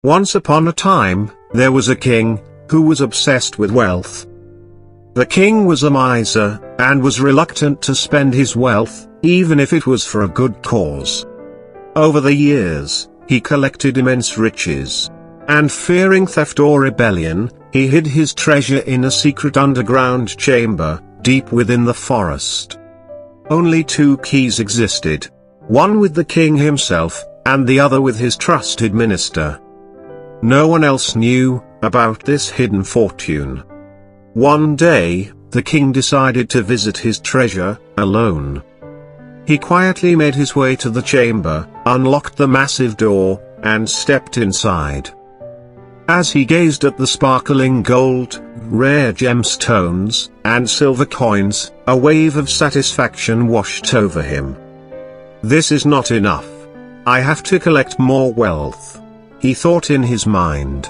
Once upon a time, there was a king, who was obsessed with wealth. The king was a miser, and was reluctant to spend his wealth, even if it was for a good cause. Over the years, he collected immense riches. And fearing theft or rebellion, he hid his treasure in a secret underground chamber, deep within the forest. Only two keys existed. One with the king himself, and the other with his trusted minister. No one else knew about this hidden fortune. One day, the king decided to visit his treasure, alone. He quietly made his way to the chamber, unlocked the massive door, and stepped inside. As he gazed at the sparkling gold, rare gemstones, and silver coins, a wave of satisfaction washed over him. "This is not enough. I have to collect more wealth," he thought in his mind.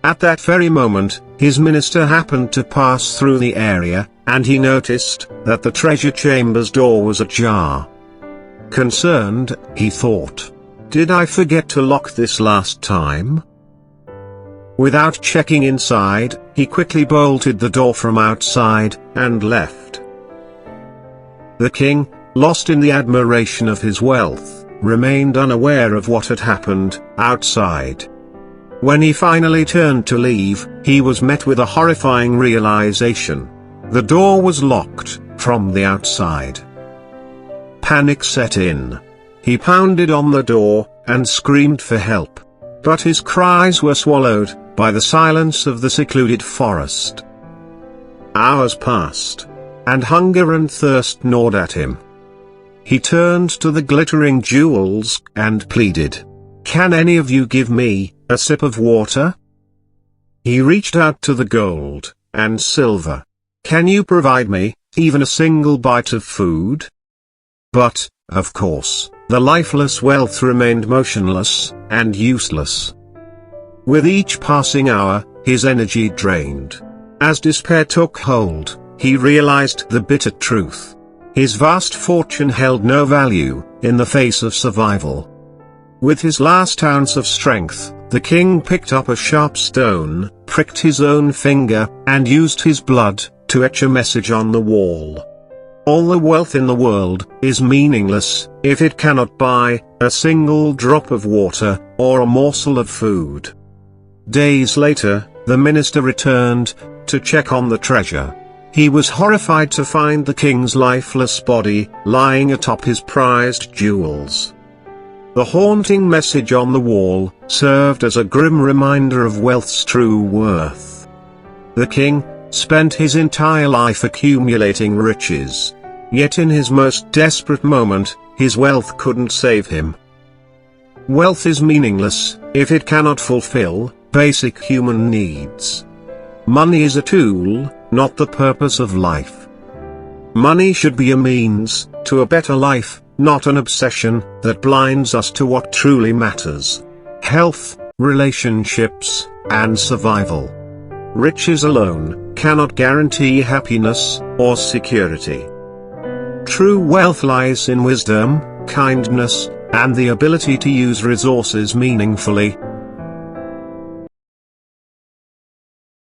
At that very moment, his minister happened to pass through the area, and he noticed that the treasure chamber's door was ajar. Concerned, he thought, "Did I forget to lock this last time?" Without checking inside, he quickly bolted the door from outside, and left. The king, lost in the admiration of his wealth, remained unaware of what had happened outside. When he finally turned to leave, he was met with a horrifying realization. The door was locked from the outside. Panic set in. He pounded on the door, and screamed for help. But his cries were swallowed by the silence of the secluded forest. Hours passed, and hunger and thirst gnawed at him. He turned to the glittering jewels, and pleaded, "Can any of you give me a sip of water?" He reached out to the gold and silver. "Can you provide me even a single bite of food?" But, of course, the lifeless wealth remained motionless and useless. With each passing hour, his energy drained. As despair took hold, he realized the bitter truth. His vast fortune held no value in the face of survival. With his last ounce of strength, the king picked up a sharp stone, pricked his own finger, and used his blood to etch a message on the wall. All the wealth in the world is meaningless if it cannot buy a single drop of water or a morsel of food. Days later, the minister returned to check on the treasure. He was horrified to find the king's lifeless body lying atop his prized jewels. The haunting message on the wall served as a grim reminder of wealth's true worth. The king spent his entire life accumulating riches. Yet in his most desperate moment, his wealth couldn't save him. Wealth is meaningless if it cannot fulfill basic human needs. Money is a tool, not the purpose of life. Money should be a means to a better life, not an obsession that blinds us to what truly matters: health, relationships, and survival. Riches alone cannot guarantee happiness or security. True wealth lies in wisdom, kindness, and the ability to use resources meaningfully.